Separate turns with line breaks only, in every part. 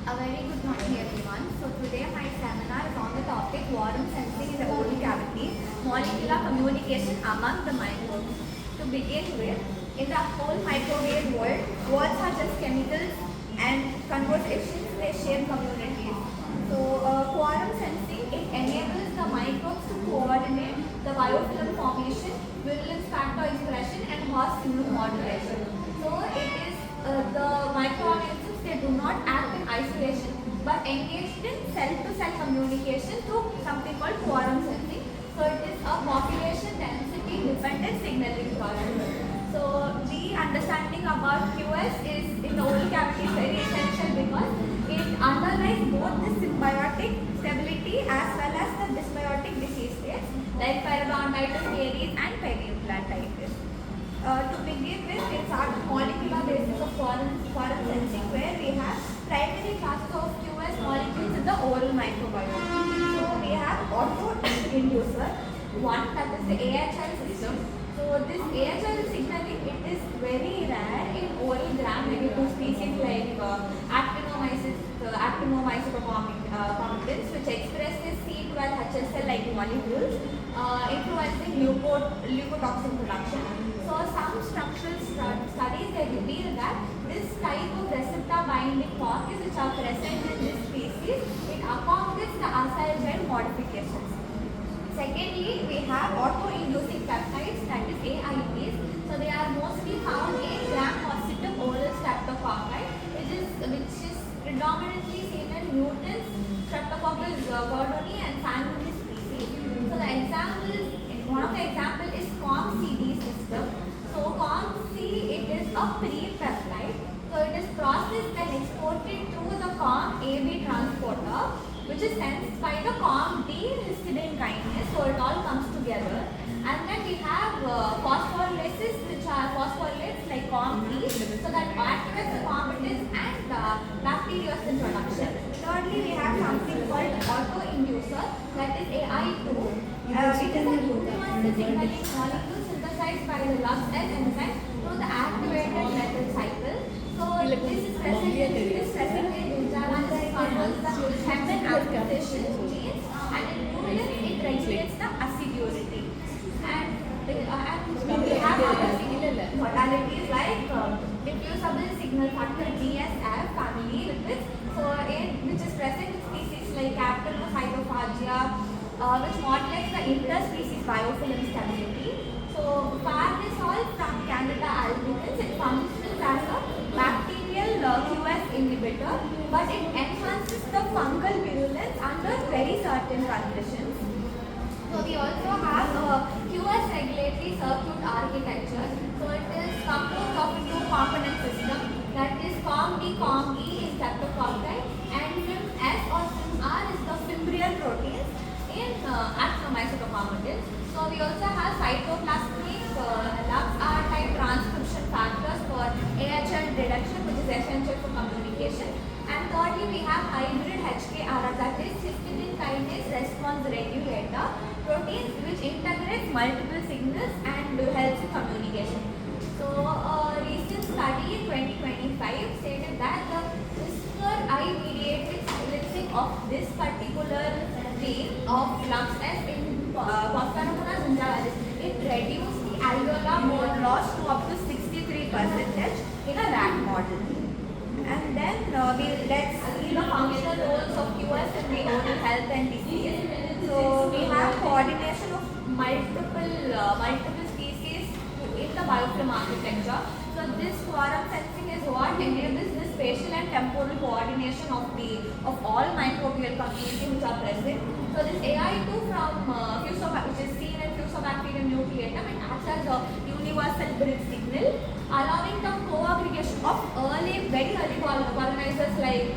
A very good morning everyone. So today my seminar is on the topic quorum sensing in the oral cavity, molecular communication among the microbes. To begin with, in the whole microbial world, words are just chemicals and conversations, they shape communities. So quorum sensing, it enables the microbes to coordinate the biofilm formation, virulence factor expression and host immune modulation. So it is the microorganisms, they do not act in isolation but engaged in cell-to-cell communication through something called quorum sensing. So it is a population density dependent signaling process. So the understanding about QS is in the oral cavity is very essential because it underlies both the symbiotic stability as well as the dysbiotic disease states like periodontitis, caries and periodontitis. To begin with, it's our molecular basis of quorum sensing where we have primary classes of QS molecules in the oral microbiome. So we have auto-inducer, one that is the AHL system. So this AHL signaling, it is very rare in oral gram-negative species like actinomyces which expresses C12HSL-like molecules influencing leukotoxin production. So some structural studies, they reveal that this type of receptor binding pockets which are present in this species, it accommodates the acyl gel modifications. Secondly, we have auto-inducing peptides, that is AIPs. So they are mostly found in gram-positive oral streptococci, which is predominantly seen in mutants, Streptococcus gordoni and sanguinis species. So the example is, one of the example is COM-CD system. So COM-C, it is a pre-peptide. So it is processed and exported through the COM-AB transporter, which is sensed by the COM-D histidine kinase. So it all comes together. And then we have phosphorylases, which are phosphorylase like COM-E, so that activates the chromatins and bacteriocin production. Thirdly, we have something called auto-inducer, that is AI2. It is a continuous signaling molecule synthesized by the LUX-S enzyme through the activated method cycle. So this is present in Gingivalis controls the heparin acquisition genes, and in humans it regulates the acidity. And we have other modalities like diffusible signal factor DSF family lipids, so which is present in species like Captonocytophagia, which modulates the interspecies biofilm stability. So farnesol from Candida albicans, it functions as a bacterial QS inhibitor, but it enhances the fungal virulence under very certain conditions. So we also have a QS regulatory circuit architecture. So it is composed of a two-component system, that is COM-D, COM-E is streptococci, and FIM-S or FIM-R is the fimbrial proteins in actinomycetochromatids. So we also have cytoplasmic LUX-R type transcription factors for AHL reduction, which is essential for communication. And thirdly, we have hybrid HKR, that is histidine kinase response regulator proteins, which integrates multiple signals and helps in communication. So a recent study in 2025 stated that the CRISPR-I-mediated silencing of this particular gene of LUX-S in Quorum gingivalis, it reduced the alveolar bone loss to up to 63% in a rat model. And then let's see the functional roles of QS in the oral health and disease. So we have coordination of multiple species in the biofilm architecture. So this quorum sensing is what enables the spatial and temporal coordination of all microbial community which are present. So this AI2 from which is seen in Fusobacterium nucleatum, it acts as a universal bridge signal, allowing the co-aggregation of very early colonizers like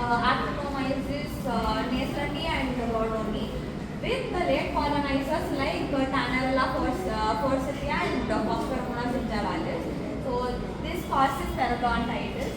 Actinomyces, Naslandi and Gordoni with the late colonizers like Tanarella forsythia and Quorum gingivalis. So this causes periodontitis,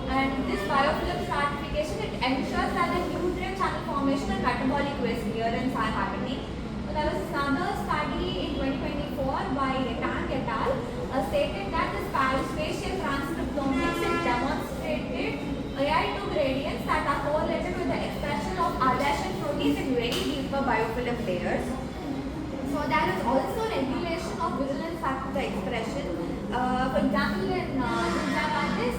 and this biofilm stratification, it ensures that the nutrient channel formation and metabolic waste clearance are happening. So there was another study in 2024 by Tang et al. Stated that the spatial transcriptomics, it demonstrated AI2 gradients that proteins in very deeper biofilm layers. So there is also regulation of virulence factor expression. For example, in gingivitis,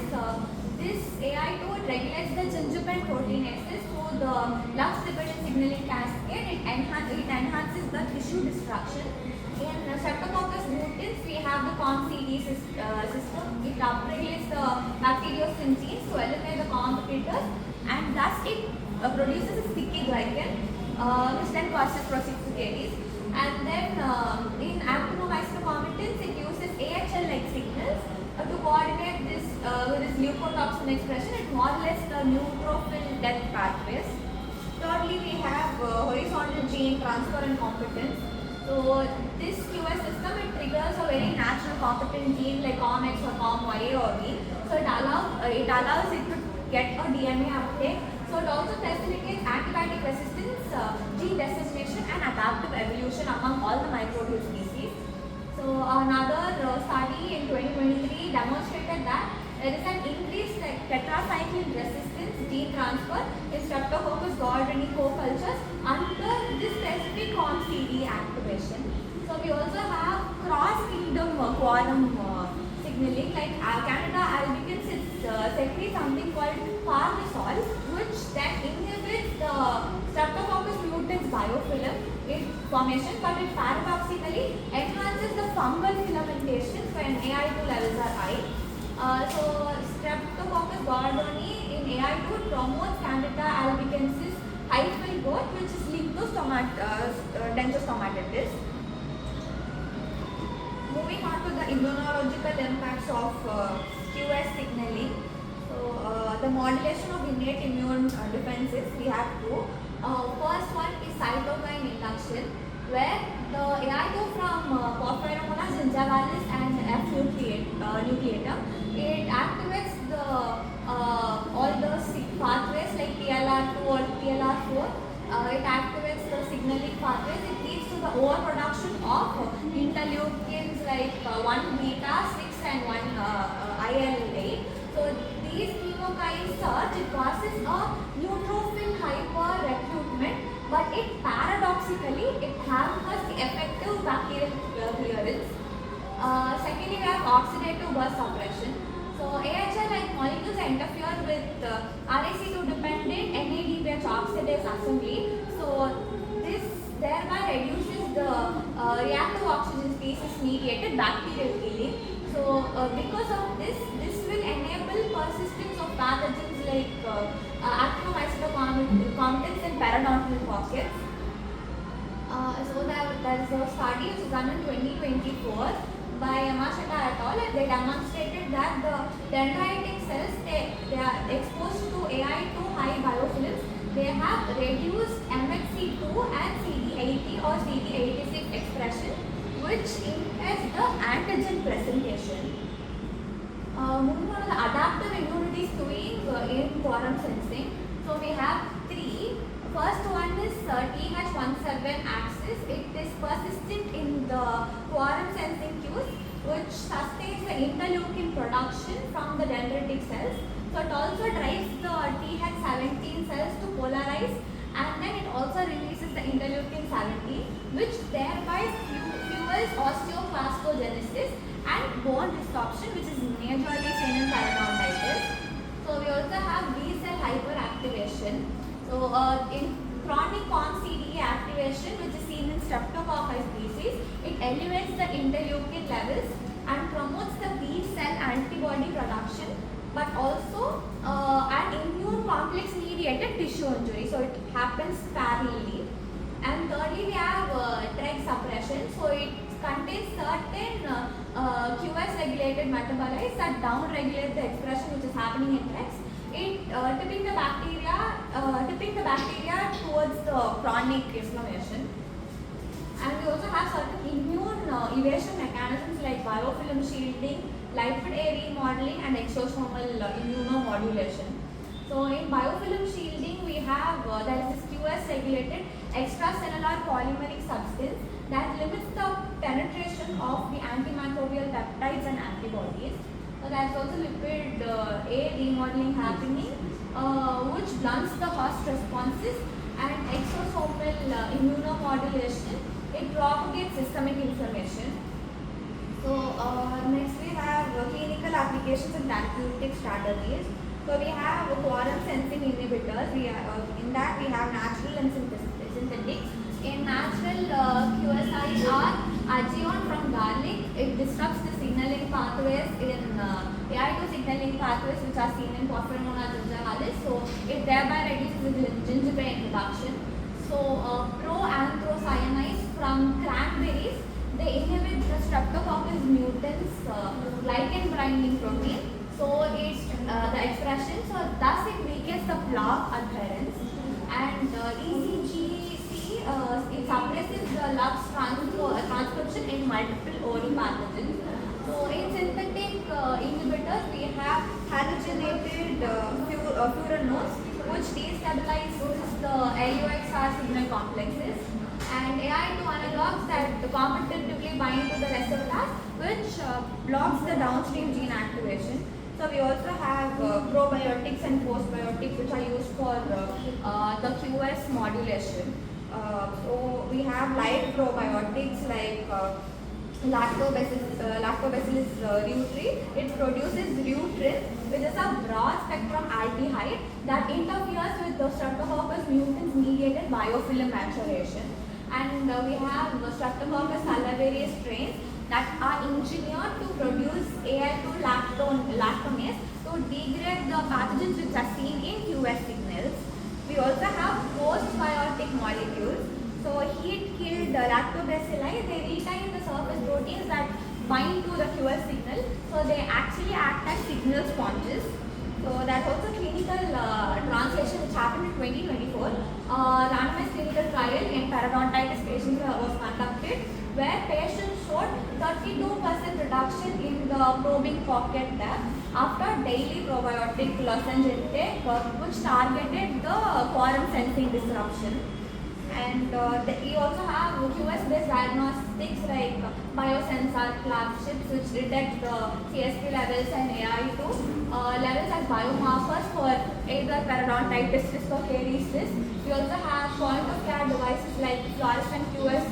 this AI2 regulates the gingival proteinases through the lux-lipidin signaling cascade. It enhances the tissue destruction. In Streptococcus mutans, we have the COM-CD system. It upregulates the bacteriocin genes to eliminate the competitors, and thus it produces a sticky glycan, which then causes Caries. And then in actinomycin it uses AHL-like signals to coordinate this with this leukotoxin expression. It modulates the neutrophil death pathways. Thirdly, we have horizontal gene transfer and competence. So this QS system, it triggers a very natural competent gene like COMX or COMY or V. So it allows it to get a DNA uptake. So it also facilitates antibiotic resistance, gene designation, and adaptive evolution among all the microbial species. So another study in 2023 demonstrated that there is an increased tetracycline resistance gene transfer in Streptococcus gordoni co-cultures under this specific COM-CD activation. So we also have cross-kingdom quorum signaling, like Canada albicans, it secretes something called parnisol, which then inhibits the Streptococcus mutans biofilm formation, but it paradoxically enhances the fungal filamentation when AI2 levels are high. So Streptococcus gordoni in AI2 promotes Candida albicans hyphal growth, which is linked to dentostomatitis. Moving on to the immunological impacts of QS signaling. So the modulation of innate immune defenses, we have two. First one is cytokine induction, where the AI2 from Porphyromonas gingivalis and F nucleatum, it activates the all the pathways like TLR2 or TLR4. It activates the signaling pathways. It leads to the overproduction of interleukins like 1 beta 6 and 1 IL-8. So these chemokines surge. It causes a neutrophil hyper-recruitment, but it paradoxically it hampers the effective bacterial clearance. Secondly, we have oxidative burst suppression. So AHL-like molecules interfere with RAC2 dependent NADPH oxidase assembly. So this thereby reduces the reactive oxygen species mediated bacterial killing. So because of this will enable persistence of pathogens like actinomycin in periodontal pockets. So there is a study which is done in 2024 by Yamashita et al. They demonstrated that the dendritic cells, they are exposed to AI2 high biofilms. They have reduced MHC2 and CD80 or CD86 expression, which impairs the antigen presentation. Moving on to the adaptive immunity skewing in quorum sensing. So we have three. First one is TH17 axis. It is persistent in the quorum sensing cues, which sustains the interleukin production from the dendritic cells. So it also drives the TH17 cells to polarize, and then it also releases the interleukin 17, which thereby fuels osteoclastogenesis and bone resorption, which is majorly seen in periodontitis. So we also have B-cell hyperactivation. So in chronic COM-CD activation, which is seen in Streptococcus species, it elevates the interleukin levels and promotes the B-cell antibody production, but also an immune complex mediated tissue injury. So it happens parallelly. And thirdly, we have TREG suppression. So it contains certain QS regulated metabolites that down regulate the expression which is happening in TREGs. It tipping the bacteria towards the chronic inflammation. And we also have certain immune evasion mechanisms like biofilm shielding, lipid A remodeling, and exosomal immunomodulation. So in biofilm shielding, we have there is this QS regulated extracellular polymeric substance that limits the penetration of the antimicrobial peptides and antibodies. So there is also lipid A remodeling happening, which blunts the host responses And exosomal immunomodulation, it propagates systemic inflammation. So next we have clinical applications and therapeutic strategies. So we have quorum sensing inhibitors. In that we have natural and synthetics. In natural, QSIs are agion from garlic. It disrupts the signaling pathways in AI2 signaling pathways which are seen in Porphyromonas gingivalis. So it thereby reduces the gingiva production. So proanthocyanins from cranberries, they inhibit the Streptococcus mutans glycan binding protein. So it's the expression. So thus it weakens the plaque adherence. And ECGC, it suppresses the lux transcription in multiple oral pathogens. So in synthetic inhibitors, we have halogenated furanones, which destabilizes the LUXR signal complexes, and AI2 analogs that competitively bind to the receptors, which blocks the downstream gene activation. So we also have probiotics and postbiotics, which are used for the QS modulation. So we have live probiotics like Lactobacillus reuteri. It produces reutrin, which is a broad spectrum aldehyde that interferes with the Streptococcus mutans mediated biofilm maturation. And we have Streptococcus salivarius strains that are engineered to produce AI2 lactonase to degrade the pathogens which are seen in QS signals. We also have postbiotic molecules. So heat-killed lactobacilli, they retain the surface proteins that bind to the QS signal. So they actually act as signal sponges. So that's also clinical translation which happened in 2024. Randomized clinical trial in periodontitis patients was conducted, where patients showed 32% reduction in the probing pocket depth after daily probiotic lozenge intake, which targeted the quorum sensing disruption. And we also have QS-based diagnostics like biosensor flagships, which detect the CSP levels and AI2 levels as biomarkers for either periodontitis risk or caries risk. We also have point-of-care devices like fluorescent QS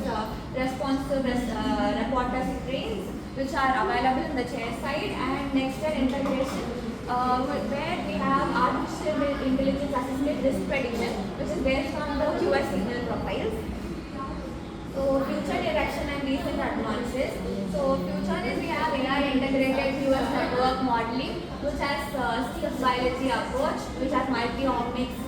responsive reporter screens, which are available in the chair side, and next-gen integration, where we have artificial intelligence assisted risk prediction, which is based on the QS signal profiles. So future direction and recent advances. So future is we have AI integrated QS network modeling, which has stick biology approach, which has multi-omics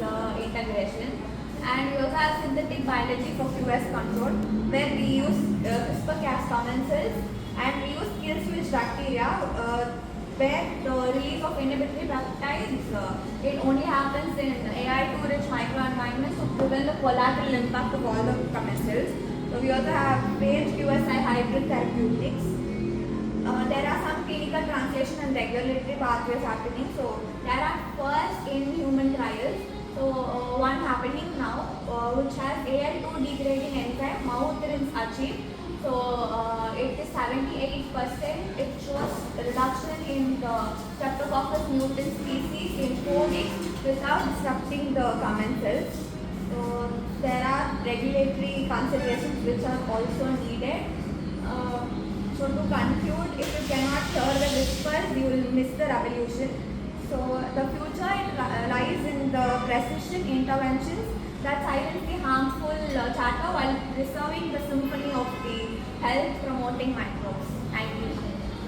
integration. And we also have synthetic biology for QS control, where we use CRISPR-Cas commensals, and we use kill switch bacteria, where the release of inhibitory peptides, it only happens in AI2 rich microenvironments to prevent the collateral impact of all the commensals. So we also have phage QSI hybrid therapeutics. There are some clinical translation and regulatory pathways happening. So there are first in human trials. So one happening now, which has AL2 degrading enzyme, mouthrinse achieved. So it is 78%. It shows reduction in the Streptococcus mutant species in 4 weeks without disrupting the commensals. So there are regulatory considerations which are also needed. So to conclude, if you cannot cure the whispers, you will miss the revolution. So the future lies in the precision interventions that silently harmful chatter while preserving the symphony of the health promoting microbes.